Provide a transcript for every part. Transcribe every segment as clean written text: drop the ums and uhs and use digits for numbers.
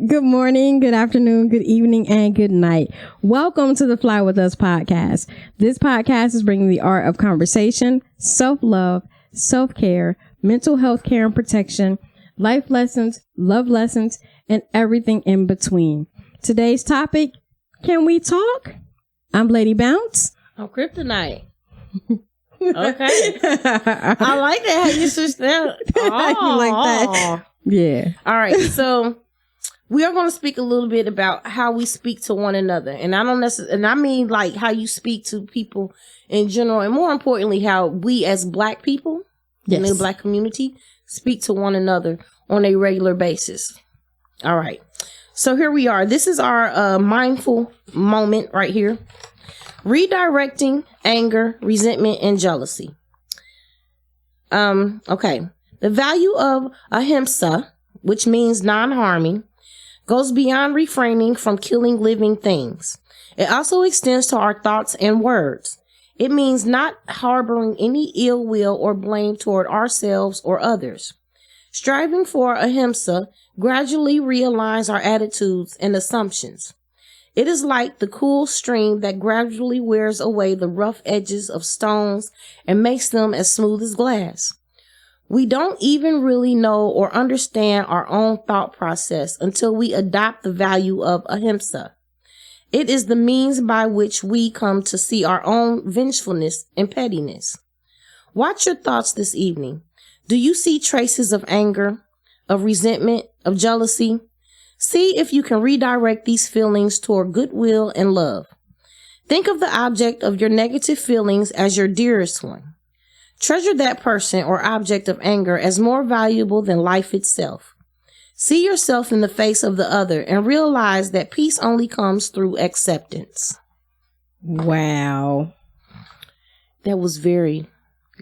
Good morning, good afternoon, good evening, and good night. Welcome to the Fly With Us podcast. This podcast is bringing the art of conversation, self-love, self-care, mental health care and protection, life lessons, love lessons, and everything in between. Today's topic, can we talk? I'm Lady Bounce. I'm Kryptonite. Okay. I like that. How you switched that. You like that? Yeah. All right. So we are going to speak a little bit about how we speak to one another. And I don't necessarily, and I mean like how you speak to people in general. And more importantly, how we as Black people in the Black community speak to one another on a regular basis. All right. So here we are. This is our mindful moment right here. Redirecting anger, resentment, and jealousy. Okay. The value of ahimsa, which means non-harming, goes beyond refraining from killing living things. It also extends to our thoughts and words. It means not harboring any ill will or blame toward ourselves or others. Striving for ahimsa gradually realigns our attitudes and assumptions. It is like the cool stream that gradually wears away the rough edges of stones and makes them as smooth as glass. We don't even really know or understand our own thought process until we adopt the value of ahimsa. It is the means by which we come to see our own vengefulness and pettiness. Watch your thoughts this evening. Do you see traces of anger, of resentment, of jealousy? See if you can redirect these feelings toward goodwill and love. Think of the object of your negative feelings as your dearest one. Treasure that person or object of anger as more valuable than life itself. See yourself in the face of the other and realize that peace only comes through acceptance. Wow. That was very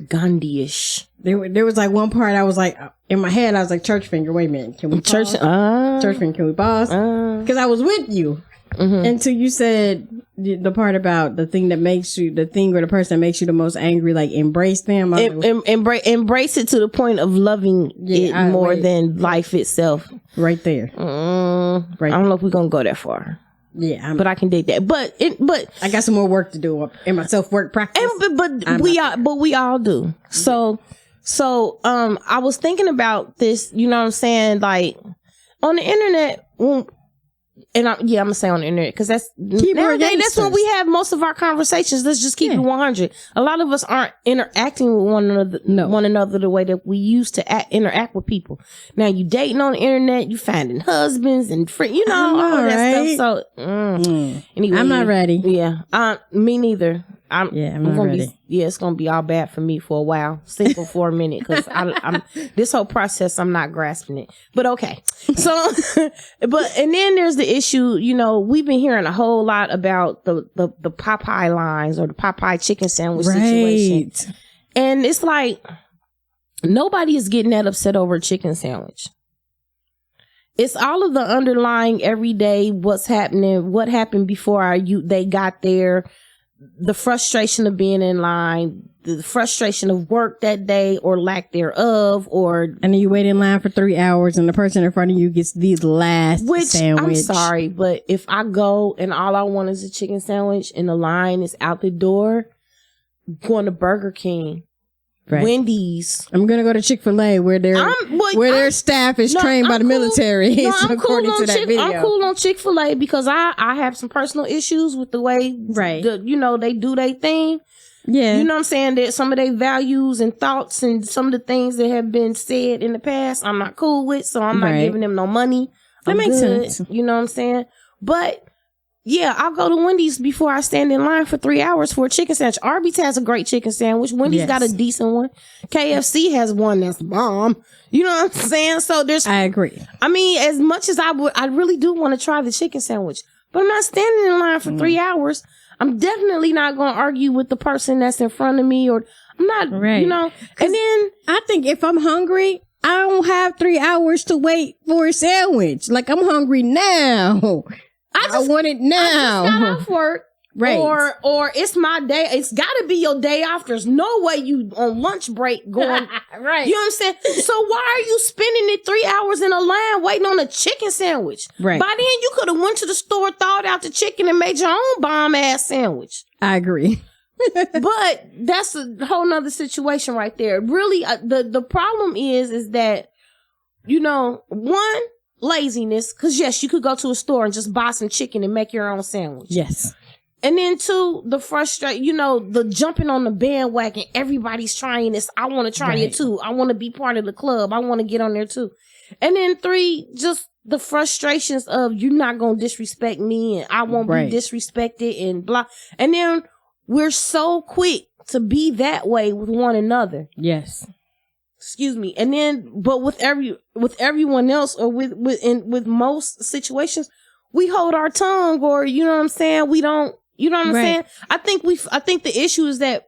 Gandhi-ish. There was like one part I was like, in my head, I was like, church finger, wait a minute. Can we pause? Church finger, can we pause? Because I was with you. Mm-hmm. Until you said the part about the thing that makes you, the thing or the person that makes you the most angry, like embrace them. Embrace it to the point of loving it more than life itself. Right there. Right. I don't know if we're going to go that far. Yeah, but I can dig that. But I got some more work to do in my self-work practice. But we all do. So I was thinking about this, you know what I'm saying? Like on the internet, and I'm gonna say on the internet because that's nowadays, that's when we have most of our conversations. Let's just keep it 100. A lot of us aren't interacting with one another the way that we used to interact with people. Now you dating on the internet, you finding husbands and friends, you know, all that stuff. So anyway, I'm not ready. Yeah, me neither. I'm not ready. It's gonna be all bad for me for a while, single for a minute, because I'm this whole process I'm not grasping it. But okay, so and then there's the issue. You know, we've been hearing a whole lot about the Popeye lines or the Popeye chicken sandwich situation, and it's like nobody is getting that upset over a chicken sandwich. It's all of the underlying everyday what's happening, what happened before they got there. The frustration of being in line, the frustration of work that day or lack thereof, and then you wait in line for 3 hours and the person in front of you gets the last sandwich. I'm sorry, but if I go and all I want is a chicken sandwich and the line is out the door, I'm going to Burger King. Right. Wendy's. I'm gonna go to Chick-fil-A where their staff is trained by the military. No, I'm cool on I'm cool on Chick-fil-A because I have some personal issues with the way they do their thing. Yeah, you know what I'm saying, that some of their values and thoughts and some of the things that have been said in the past I'm not cool with, so I'm not giving them no money. That makes sense. You know what I'm saying? But yeah, I'll go to Wendy's before I stand in line for 3 hours for a chicken sandwich. Arby's has a great chicken sandwich. Wendy's got a decent one. KFC has one that's bomb. You know what I'm saying? So I agree. I mean, as much as I really do want to try the chicken sandwich, but I'm not standing in line for 3 hours. I'm definitely not going to argue with the person that's in front of me, or I'm not, you know. And then I think if I'm hungry, I don't have 3 hours to wait for a sandwich. Like, I'm hungry now. I want it now. I just got off work. Right. Or it's my day. It's got to be your day off. There's no way you on lunch break going. Right. You know what I'm saying? So why are you spending it 3 hours in a line waiting on a chicken sandwich? Right. By then you could have went to the store, thawed out the chicken, and made your own bomb ass sandwich. I agree. But that's a whole nother situation right there. Really, the problem is that, you know, one, laziness. Because yes, you could go to a store and just buy some chicken and make your own sandwich. Yes. And then two, the the jumping on the bandwagon. Everybody's trying this. I want to try it too. I want to be part of the club. I want to get on there too. And then three, just the frustrations of you're not going to disrespect me and I won't be disrespected and blah. And then we're so quick to be that way with one another. Yes. Excuse me. And then, but with everyone else or with most situations, we hold our tongue, or you know what I'm saying? We don't. You know what I'm saying? I think the issue is that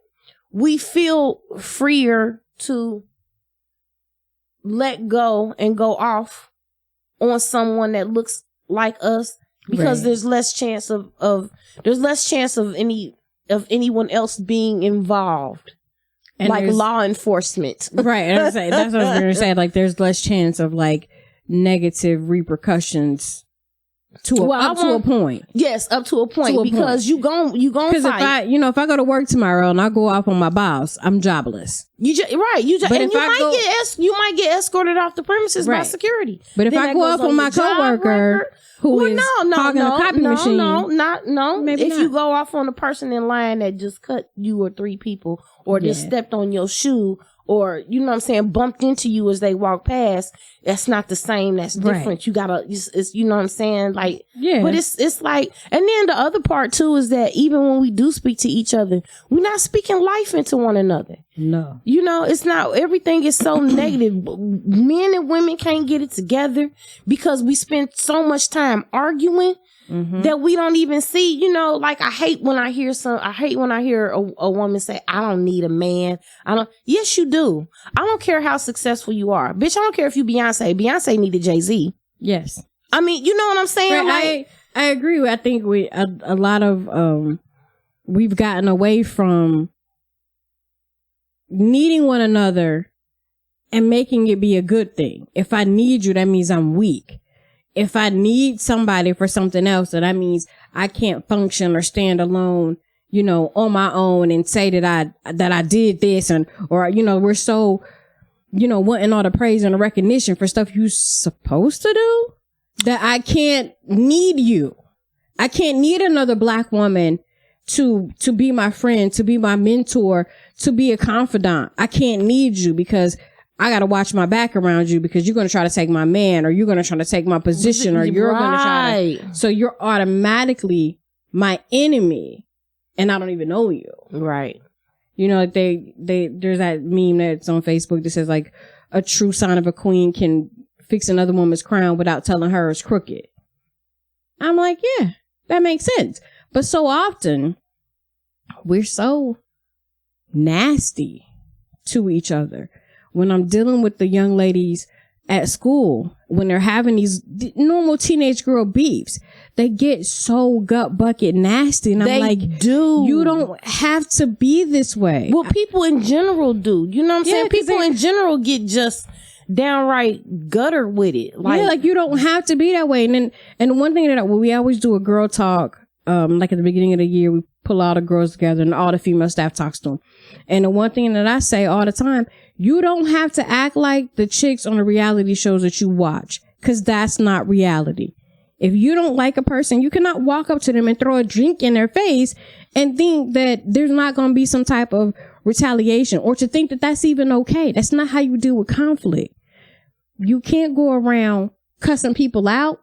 we feel freer to let go and go off on someone that looks like us because there's less chance of anyone else being involved. And like law enforcement. Right. And that's what I was going to say. Like there's less chance of like negative repercussions. Up to a point. Yes, up to a point. Because you gon' because fight. if I go to work tomorrow and I go off on my boss, I'm jobless. You might get escorted off the premises by security. But if I go off on my coworker who is hogging a copy machine, maybe if you go off on a person in line that just cut you or three people, or just stepped on your shoe, or, you know what I'm saying, bumped into you as they walk past, that's not the same. That's different. You gotta, it's, you know what I'm saying? Like, but it's like, and then the other part too is that even when we do speak to each other, we're not speaking life into one another. No. You know, it's not, everything is so negative. Men and women can't get it together because we spend so much time arguing. Mm-hmm. That we don't even see, you know, like I hate when I hear a woman say, I don't need a man. Yes, you do. I don't care how successful you are. Bitch, I don't care if you Beyonce. Beyonce needed Jay-Z. Yes. I mean, you know what I'm saying? Right, I agree. I think a lot of, we've gotten away from needing one another and making it be a good thing. If I need you, that means I'm weak. If I need somebody for something else, then that means I can't function or stand alone, you know, on my own and say that I did this or, you know, we're so, you know, wanting all the praise and the recognition for stuff you're supposed to do that I can't need you. I can't need another Black woman to be my friend, to be my mentor, to be a confidant. I can't need you because I got to watch my back around you because you're going to try to take my man, or you're going to try to take my position, or you're going to try to. So you're automatically my enemy and I don't even know you. Right. You know, there's that meme that's on Facebook that says like a true sign of a queen can fix another woman's crown without telling her it's crooked. I'm like, yeah, that makes sense. But so often we're so nasty to each other. When I'm dealing with the young ladies at school, when they're having these normal teenage girl beefs, they get so gut bucket nasty. And I'm like, you don't have to be this way. Well, people in general do. You know what I'm saying? People in general get just downright gutter with it. Like you don't have to be that way. And one thing that we always do a girl talk, like at the beginning of the year, we pull all the girls together and all the female staff talks to them. And the one thing that I say all the time, you don't have to act like the chicks on the reality shows that you watch, because that's not reality. If you don't like a person, you cannot walk up to them and throw a drink in their face and think that there's not going to be some type of retaliation, or to think that that's even okay. That's not how you deal with conflict. You can't go around cussing people out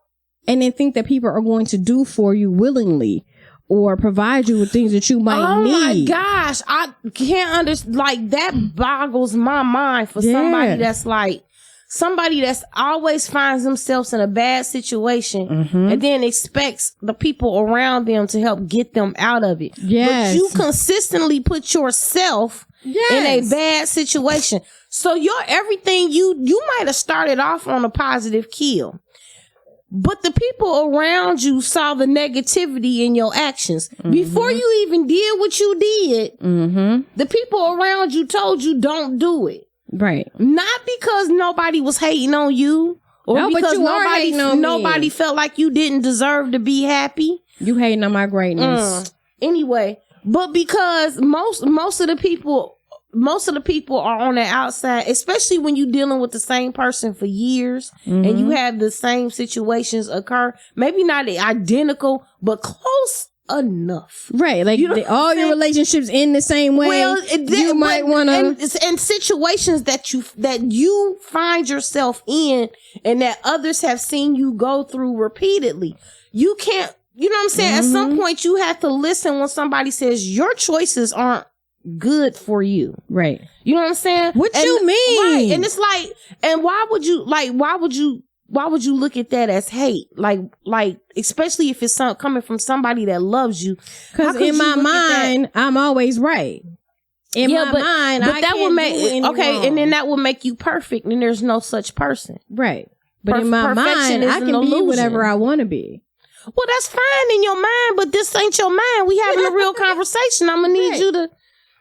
and then think that people are going to do for you willingly or provide you with things that you might need. Oh my gosh. I can't understand. Like, that boggles my mind for somebody that's always finds themselves in a bad situation and then expects the people around them to help get them out of it. Yes. But you consistently put yourself in a bad situation. So everything you might have started off on a positive keel. But the people around you saw the negativity in your actions. Before you even did what you did, the people around you told you don't do it. Right. Not because nobody was hating on you or no, because nobody felt like you didn't deserve to be happy. You hating on my greatness. Anyway, but because most of the people are on the outside, especially when you're dealing with the same person for years and you have the same situations occur, maybe not identical, but close enough. Right. Like all your relationships in the same way. Well, you might want to. And situations that you find yourself in and that others have seen you go through repeatedly. You can't, you know what I'm saying? At some point you have to listen when somebody says your choices aren't good for you. Right. You know what I'm saying? What you mean? Right. And it's like, and why would you look at that as hate? Like, especially if it's coming from somebody that loves you. Because in my mind, I'm always right. In my mind, but I that can't would make wrong. And then that would make you perfect, and there's no such person. Right. But in my mind, I can be whatever I want to be. Well, that's fine in your mind, but this ain't your mind. We having a real conversation. I'm gonna need you to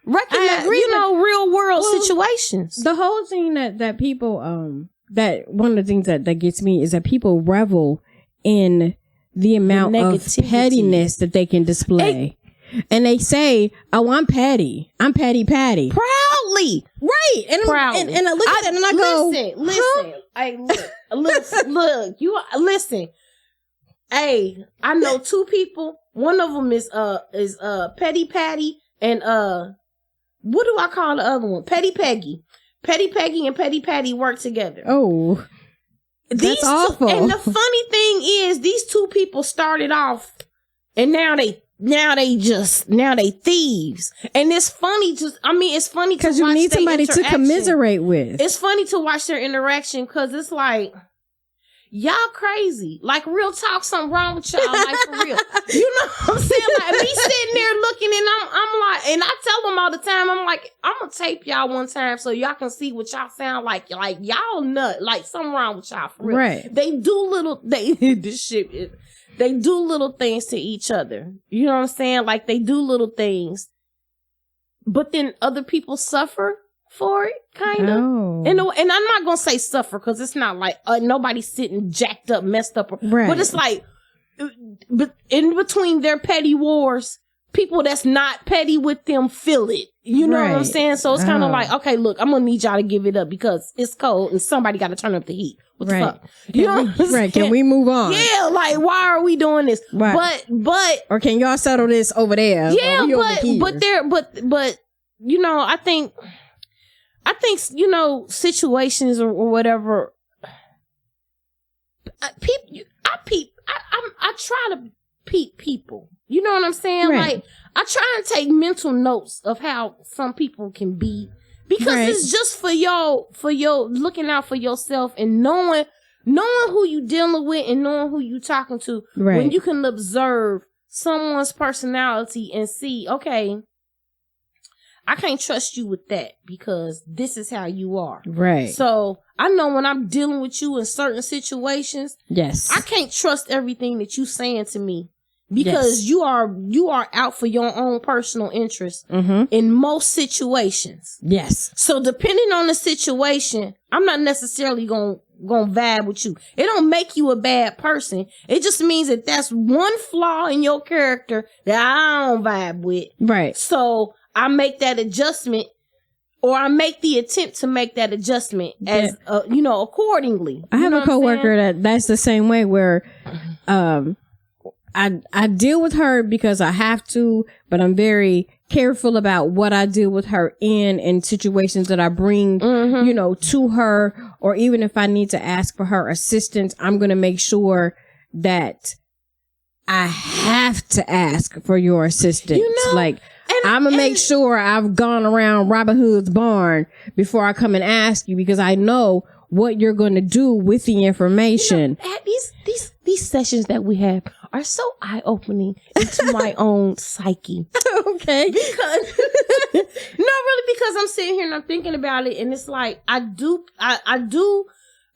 recognize, real world situations. The whole thing that people, that one of the things that gets me is that people revel in the amount of pettiness that they can display. And they say, "Oh, I'm petty. I'm petty patty." Proudly. Right. And proudly. And I look at that and I go, listen. Hey, look, you listen. Hey, I know two people. One of them is Petty Patty and what do I call the other one? Petty Peggy. Petty Peggy and Petty Patty work together. Oh, that's awful. And the funny thing is, these two people started off, and now they thieves. And it's funny it's funny because you need somebody to commiserate with. It's funny to watch their interaction because it's like, y'all crazy. Like, real talk, something wrong with y'all. Like, for real. You know what I'm saying? Like, me sitting there looking and I'm like, and I tell them all the time, I'm like, I'm gonna tape y'all one time so y'all can see what y'all sound like. Like, y'all nut. Like, something wrong with y'all, for real. Right. They do little things to each other. You know what I'm saying? Like, they do little things, but then other people suffer for it, kind of. Oh. And I'm not gonna say suffer because it's not like nobody's sitting jacked up, messed up. Right. But it's like, but in between their petty wars, people that's not petty with them feel it. You know what I'm saying? So it's kind of like, okay, look, I'm gonna need y'all to give it up because it's cold and somebody got to turn up the heat. What the fuck? You know what I'm saying? Can we move on? Yeah, like, why are we doing this? Right. But or can y'all settle this over there? Yeah, but you know, I think situations or whatever. I try to peep people. You know what I'm saying? Right. Like, I try to take mental notes of how some people can be because it's just for your looking out for yourself and knowing who you dealing with and knowing who you talking to. Right. When you can observe someone's personality and see, okay, I can't trust you with that because this is how you are. Right. So I know when I'm dealing with you in certain situations, yes, I can't trust everything that you saying to me because you are out for your own personal interest in most situations. Yes. So depending on the situation, I'm not necessarily gonna vibe with you. It don't make you a bad person. It just means that that's one flaw in your character that I don't vibe with. Right. So I make that adjustment, or I make the attempt to make that adjustment as accordingly. I have a coworker that's the same way where I deal with her because I have to, but I'm very careful about what I deal with her in situations that I bring, to her, or even if I need to ask for her assistance, I'm going to make sure that I have to ask for your assistance. I'm going to make sure I've gone around Robin Hood's barn before I come and ask you because I know what you're going to do with the information. These sessions that we have are so eye-opening into my own psyche. Okay. Because because I'm sitting here and I'm thinking about it, and it's like I do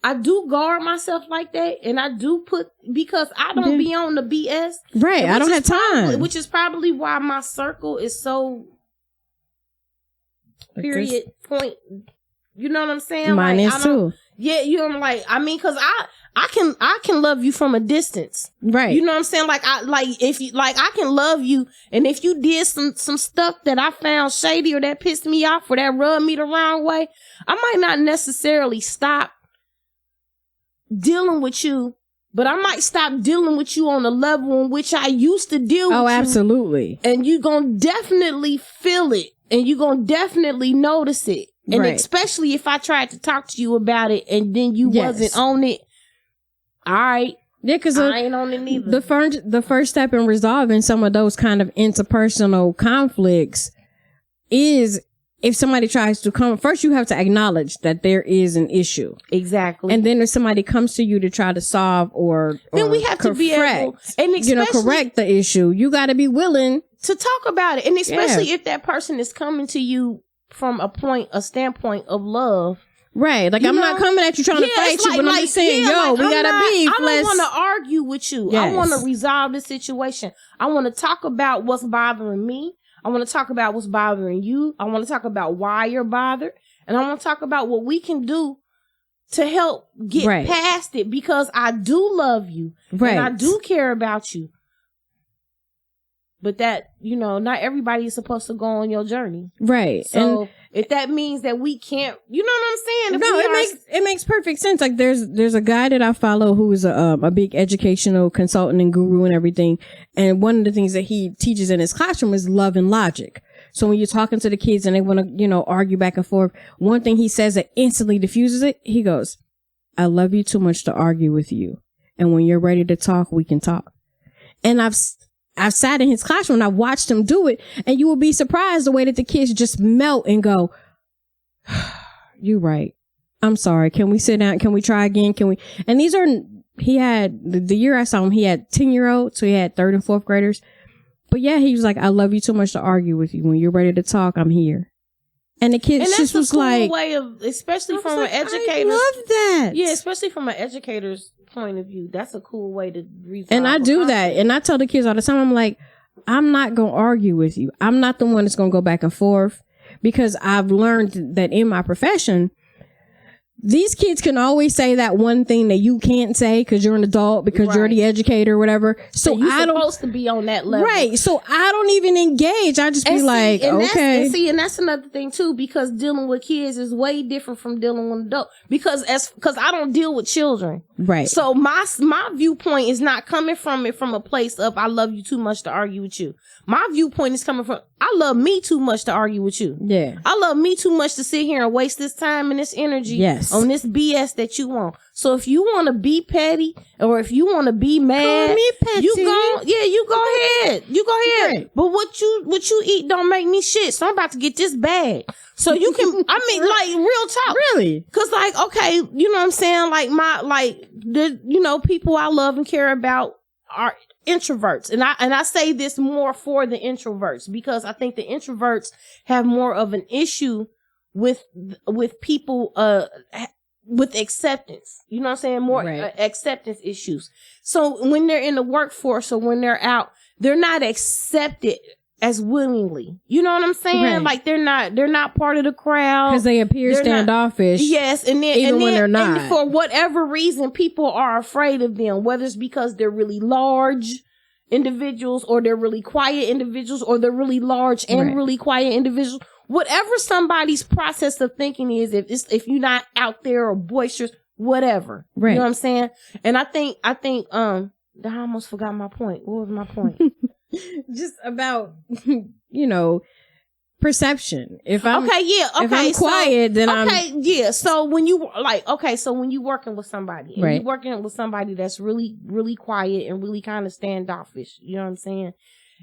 I do guard myself like that, and I do because I don't be on the BS. Right, I don't have time. Which is probably why my circle is so period point. You know what I'm saying? Mine is too. Yeah, I'm like, I mean, because I can love you from a distance. Right. You know what I'm saying? Like, I can love you, and if you did some stuff that I found shady or that pissed me off or that rubbed me the wrong way, I might not necessarily stop dealing with you, but I might stop dealing with you on the level in which I used to deal with you. Oh, absolutely. And you're going to definitely feel it, and you're going to definitely notice it. And especially if I tried to talk to you about it and then you wasn't on it. All right. Yeah, because I ain't on it neither. The first step in resolving some of those kind of interpersonal conflicts is if somebody tries to come, first you have to acknowledge that there is an issue. Exactly. And then if somebody comes to you to try to solve or then we have to be able, and correct the issue. You got to be willing to talk about it. And especially if that person is coming to you from a standpoint of love. Right. Like, I'm not coming at you trying to fight you, but I'm just saying, we gotta be. I don't want to argue with you. Yes. I want to resolve the situation. I want to talk about what's bothering me. I want to talk about what's bothering you. I want to talk about why you're bothered. And I want to talk about what we can do to help get past it, because I do love you. Right. And I do care about you. But that, not everybody is supposed to go on your journey. Right. So and if that means that we can't, you know what I'm saying? It makes perfect sense. Like there's a guy that I follow who is a big educational consultant and guru and everything. And one of the things that he teaches in his classroom is love and logic. So when you're talking to the kids and they want to, argue back and forth, one thing he says that instantly diffuses it, he goes, I love you too much to argue with you. And when you're ready to talk, we can talk. And I've sat in his classroom and I watched him do it, and you will be surprised the way that the kids just melt and go, you're right. I'm sorry. Can we sit down? Can we try again? And these are, he had, the year I saw him, he had 10-year-olds, so he had 3rd and 4th graders. But yeah, he was like, I love you too much to argue with you. When you're ready to talk, I'm here. And the kids just was like, and that's a cool way of, especially from an educator. I love that. Yeah, especially from an educator's point of view. That's a cool way to resolve. And I do that. And I tell the kids all the time, I'm like, I'm not going to argue with you. I'm not the one that's going to go back and forth, because I've learned that in my profession, these kids can always say that one thing that you can't say because you're an adult, because you're the educator or whatever. So you're supposed to be on that level. Right. So I don't even engage. I just be like, okay. And that's another thing too, because dealing with kids is way different from dealing with adults. Because I don't deal with children. Right. So my viewpoint is not coming from a place of I love you too much to argue with you. My viewpoint is coming from I love me too much to argue with you. Yeah. I love me too much to sit here and waste this time and this energy on this BS that you want. So if you want to be petty, or if you want to be mad, call me petty. you go ahead. You go ahead. Right. But what you eat don't make me shit. So I'm about to get this bag. So you can, I mean, like, real talk. Really? Cause like, okay, you know what I'm saying? Like people I love and care about are introverts. And I say this more for the introverts, because I think the introverts have more of an issue with people, with acceptance. You know what I'm saying? More acceptance issues. So when they're in the workforce or when they're out, they're not accepted as willingly. You know what I'm saying? Right. Like they're not part of the crowd. Because they appear standoffish. Yes. And then when they're not. And for whatever reason, people are afraid of them, whether it's because they're really large individuals, or they're really quiet individuals, or they're really large and really quiet individuals. Whatever somebody's process of thinking is, if you're not out there or boisterous, whatever. Right. You know what I'm saying? And I think, I almost forgot my point. What was my point? Just about, perception. If I'm quiet, then I'm So when you when you working with somebody, and you're working with somebody that's really, really quiet and really kind of standoffish, you know what I'm saying?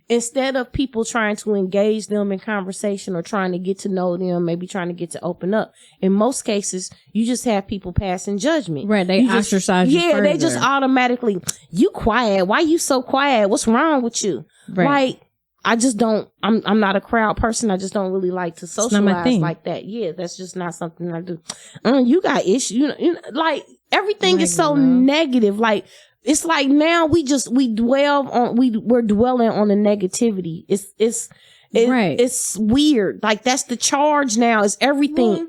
Instead of people trying to engage them in conversation or trying to get to know them, maybe trying to get to open up, in most cases, you just have people passing judgment. Right. They ostracize you further. They just automatically, you quiet. Why you so quiet? What's wrong with you? Right. Like, I just don't, I'm not a crowd person. I just don't really like to socialize like that. Yeah, that's just not something I do. You got issues, everything is so negative. Like, it's like now we're dwelling on the negativity. It's weird. Like, that's the charge now. Is everything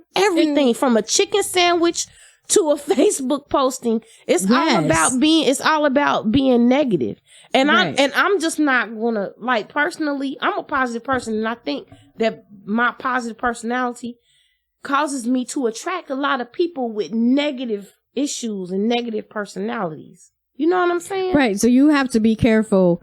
from a chicken sandwich to a Facebook posting. It's all about being negative. And I'm just not gonna, like, personally, I'm a positive person, and I think that my positive personality causes me to attract a lot of people with negative issues and negative personalities. You know what I'm saying? Right. So you have to be careful.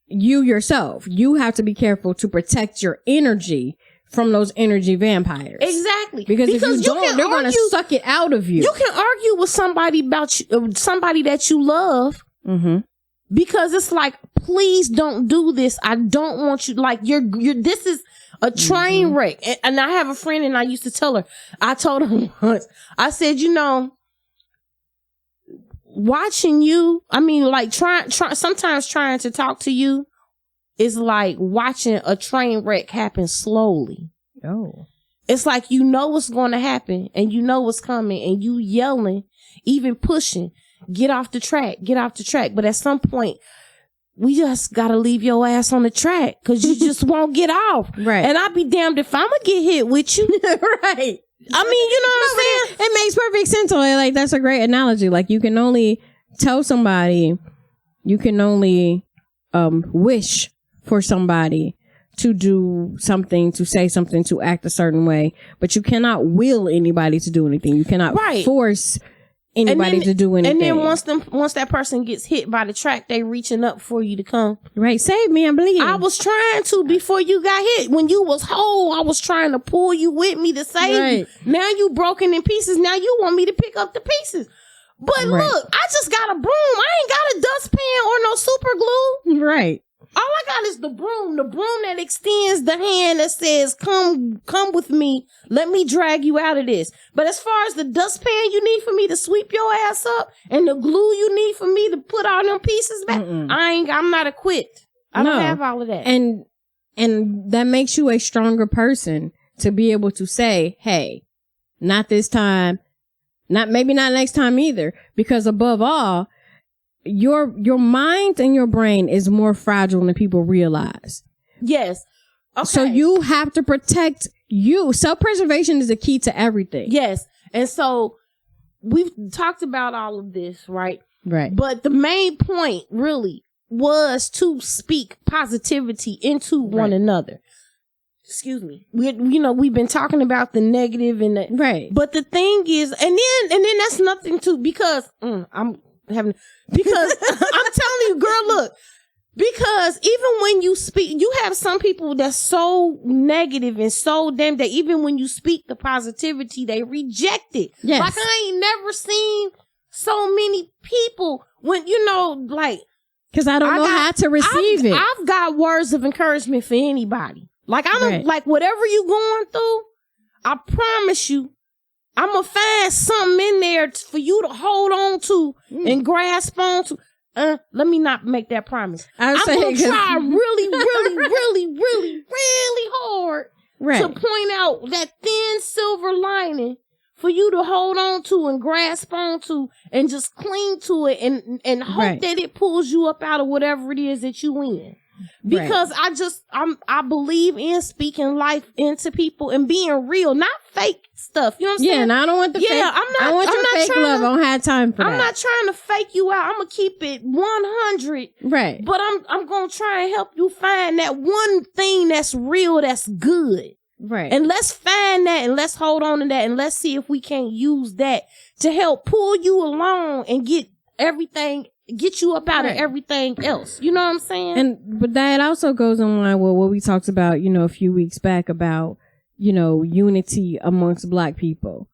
You yourself, you have to be careful to protect your energy from those energy vampires. Exactly. Because if you don't, they're going to suck it out of you. You can argue with somebody about somebody that you love. Mm-hmm. Because it's like, please don't do this. I don't want you, like, this is a train wreck. And I have a friend, and I used to tell her, I told her once, I said, watching you, I mean, like, sometimes trying to talk to you is like watching a train wreck happen slowly. Oh. It's like, you know what's going to happen, and you know what's coming, and you yelling, even pushing, get off the track. But at some point, we just got to leave your ass on the track, because you just won't get off. Right. And I'll be damned if I'm going to get hit with you. Right. I mean, you know what I'm saying? It makes perfect sense. Like, that's a great analogy. Like, you can only tell somebody, you can only wish for somebody to do something, to say something, to act a certain way, but you cannot will anybody to do anything. You cannot force anybody to do anything. And then once that person gets hit by the track, they reaching up for you to come. Right. Save me, I'm bleeding. I was trying to before you got hit. When you was whole, I was trying to pull you with me to save you. Now you broken in pieces. Now you want me to pick up the pieces. But look, I just got a broom. I ain't got a dustpan or no super glue. Right. All I got is the broom that extends the hand that says, come with me. Let me drag you out of this. But as far as the dustpan you need for me to sweep your ass up, and the glue you need for me to put all them pieces back, I'm not equipped. I don't have all of that. And that makes you a stronger person to be able to say, hey, not this time, maybe not next time either, because above all, your mind and your brain is more fragile than people realize. Yes. Okay. So you have to protect you. Self-preservation is the key to everything. Yes. And so we've talked about all of this, right? Right. But the main point really was to speak positivity into one another. Excuse me. We've been talking about the negative and the right. But the thing is, and then that's nothing to, because I'm telling you, girl, look, because even when you speak, you have some people that's so negative and so damn that even when you speak the positivity, they reject it. Yes. Like, I ain't never seen so many people when, like, because I don't know how to receive it. I've got words of encouragement for anybody. Like, I don't, like, whatever you going through, I promise you, I'm going to find something in there for you to hold on to and grasp on to. Let me not make that promise. I'm going to try really, really, really, really, really hard to point out that thin silver lining for you to hold on to and grasp on to and just cling to it and hope that it pulls you up out of whatever it is that you in. Because I believe in speaking life into people and being real, not fake stuff. You know what I'm saying? Yeah, and I don't want the fake. I want your fake love. I don't have time for that. I'm not trying to fake you out. I'm gonna keep it 100. Right. But I'm gonna try and help you find that one thing that's real, that's good. Right. And let's find that and let's hold on to that and let's see if we can't use that to help pull you along and get you up out of everything else. You know what I'm saying? But that also goes in line with what we talked about, a few weeks back about, unity amongst Black people.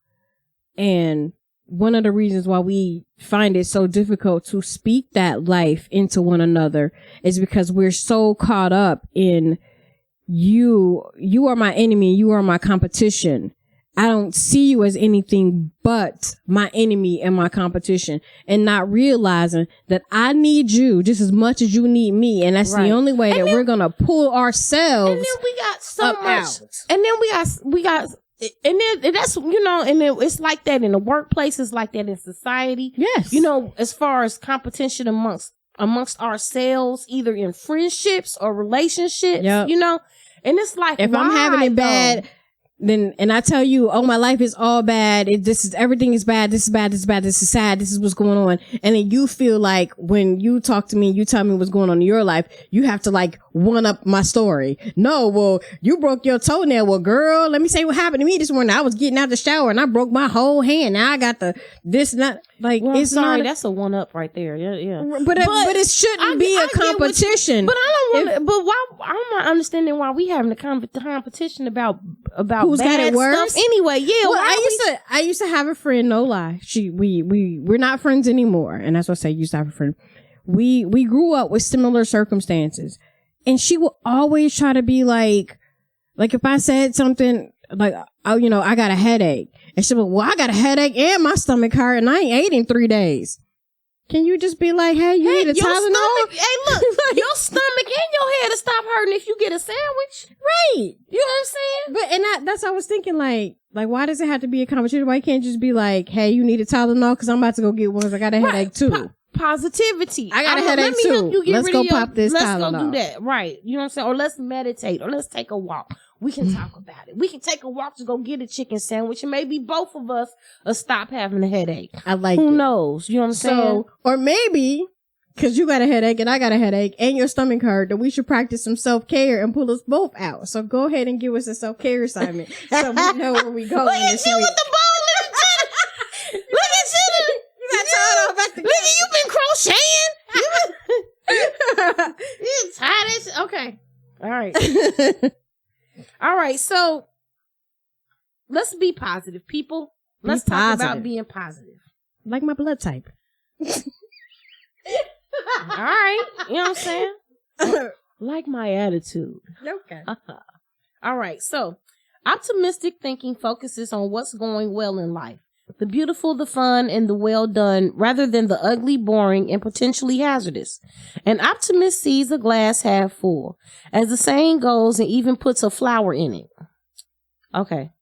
And one of the reasons why we find it so difficult to speak that life into one another is because we're so caught up in you are my enemy, you are my competition. I don't see you as anything but my enemy and my competition, and not realizing that I need you just as much as you need me. And that's the only way that we're going to pull ourselves. And then we got so much. And then we got And that's, and it's like that in the workplace. It's like that in society. Yes. As far as competition amongst ourselves, either in friendships or relationships, and it's like, if I'm having it bad, then, and I tell you, oh, my life is all bad. Everything is bad. This is bad. This is bad. This is sad. This is what's going on. And then you feel like when you talk to me, you tell me what's going on in your life, you have to like one up my story. No, well, you broke your toenail. Well, girl, let me say what happened to me this morning. I was getting out the shower and I broke my whole hand. Now I got this, not like, well, it's sorry, not. That's a one up right there. Yeah. But it shouldn't be a competition. But I don't want to, but why, I'm not understanding why we having a competition about who's got it worse anyway. Yeah. Well, I used to have a friend, no lie. We're not friends anymore. And that's what I say, used to have a friend. We grew up with similar circumstances. And she would always try to be like if I said something like, oh, I got a headache. And she would, well, I got a headache and my stomach hurt and I ain't ate in 3 days. Can you just be like, hey, you need a Tylenol? Hey, look, your stomach and your head will stop hurting if you get a sandwich. Right. You know what I'm saying? But, that's what I was thinking, like, why does it have to be a competition? Why can't you just be like, hey, you need a Tylenol? Cause I'm about to go get one cause I got a headache too. Positivity. I got a headache too. Let's go pop this Tylenol. Let's go do that. Right. You know what I'm saying? Or let's meditate or let's take a walk. We can talk about it. We can take a walk to go get a chicken sandwich and maybe both of us will stop having a headache. I like Who knows? You know what I'm saying? Or maybe, cause you got a headache and I got a headache and your stomach hurt, that we should practice some self-care and pull us both out. So go ahead and give us a self-care assignment so we know where we go. Look at you with the bone. Look at you. You got tied off back together. Look at you been crocheting. You tired as okay. All right. All right. So let's be positive, people. Let's talk about being positive. Like my blood type. All right. You know what I'm saying? Like my attitude. Okay. All right. So optimistic thinking focuses on what's going well in life. The beautiful, the fun, and the well done, rather than the ugly, boring, and potentially hazardous. An optimist sees a glass half full, as the saying goes, and even puts a flower in it. Okay.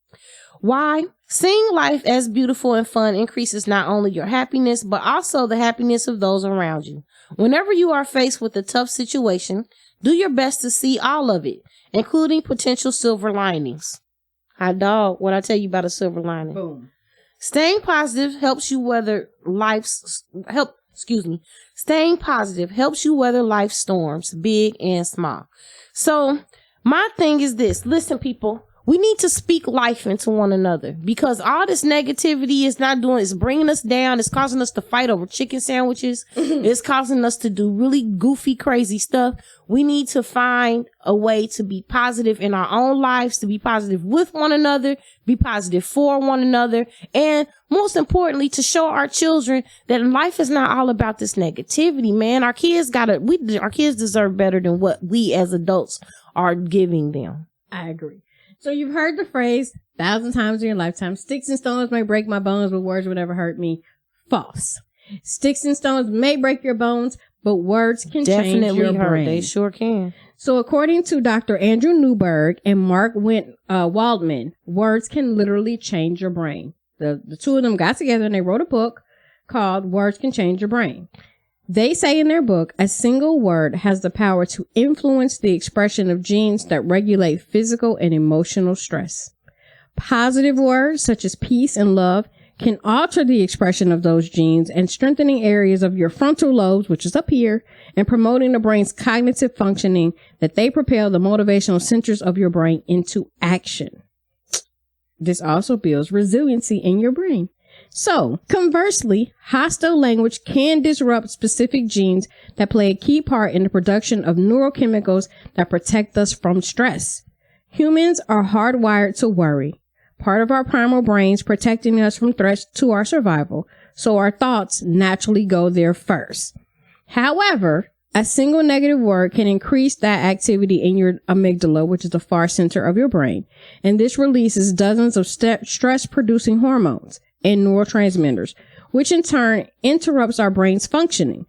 Why? Seeing life as beautiful and fun increases not only your happiness, but also the happiness of those around you. Whenever you are faced with a tough situation, do your best to see all of it, including potential silver linings. Hot dog, what I tell you about a silver lining? Boom. Staying positive helps you weather Staying positive helps you weather life's storms, big and small. So my thing is this. Listen, people, we need to speak life into one another because all this negativity is bringing us down. It's causing us to fight over chicken sandwiches. It's causing us to do really goofy, crazy stuff. We need to find a way to be positive in our own lives, to be positive with one another, be positive for one another, and most importantly, to show our children that life is not all about this negativity, man. Our kids deserve better than what we as adults are giving them. I agree. So you've heard the phrase 1,000 times in your lifetime, sticks and stones may break my bones, but words would never hurt me. False. Sticks and stones may break your bones, but words can change your brain. They sure can. So according to Dr. Andrew Newberg and Mark Waldman, words can literally change your brain. The two of them got together and they wrote a book called Words Can Change Your Brain. They say in their book, a single word has the power to influence the expression of genes that regulate physical and emotional stress. Positive words such as peace and love can alter the expression of those genes and strengthening areas of your frontal lobes, which is up here, and promoting the brain's cognitive functioning that they propel the motivational centers of your brain into action. This also builds resiliency in your brain. So, conversely, hostile language can disrupt specific genes that play a key part in the production of neurochemicals that protect us from stress. Humans are hardwired to worry, part of our primal brains protecting us from threats to our survival, so our thoughts naturally go there first. However, a single negative word can increase that activity in your amygdala, which is the far center of your brain, and this releases dozens of stress-producing hormones and neurotransmitters, which in turn interrupts our brain's functioning.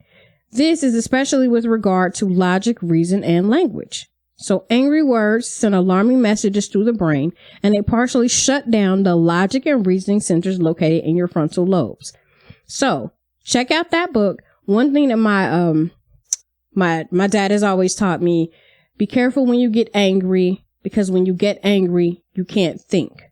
This is especially with regard to logic, reason, and language. So angry words send alarming messages through the brain, and they partially shut down the logic and reasoning centers located in your frontal lobes. So check out that book. One thing that my dad has always taught me, be careful when you get angry, because when you get angry, you can't think.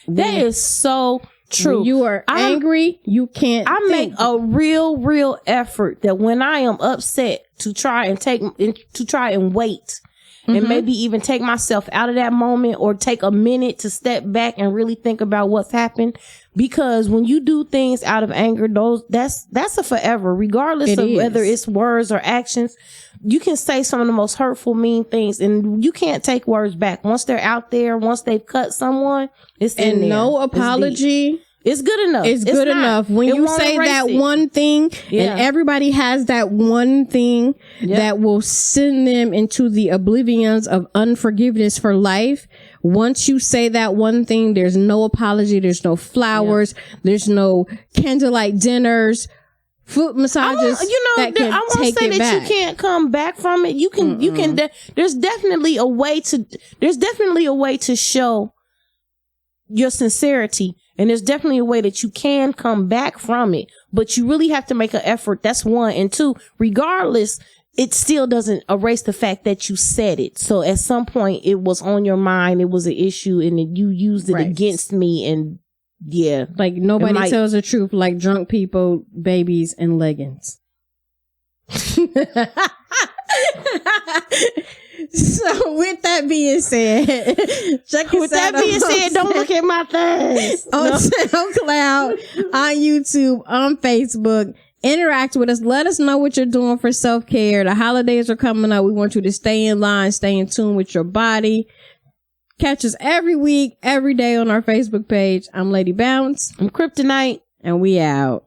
That is so true. When you are angry, you can't think. Make a real effort that when I am upset to try and wait and maybe even take myself out of that moment, or take a minute to step back and really think about what's happened. Because when you do things out of anger, that's a forever, regardless of whether it's words or actions. You can say some of the most hurtful, mean things, and you can't take words back. Once they're out there, once they've cut someone, it's in there. No apology. It's good enough. It's good enough. When you say that one thing, and everybody has that one thing that will send them into the oblivions of unforgiveness for life. Once you say that one thing, there's no apology. There's no flowers. There's no candlelight dinners, foot massages. I won't say that you can't come back from it. You can. There's definitely a way to show your sincerity. And there's definitely a way that you can come back from it, but you really have to make an effort. That's one. And two, regardless, it still doesn't erase the fact that you said it. So at some point it was on your mind. It was an issue, and you used it against me. And like nobody tells the truth like drunk people, babies, and leggings. So with that being said, don't look at my things. On SoundCloud, on YouTube, on Facebook. Interact with us. Let us know what you're doing for self-care. The holidays are coming up. We want you to stay in line, stay in tune with your body. Catch us every week, every day on our Facebook page. I'm Lady Bounce. I'm Kryptonite. And we out.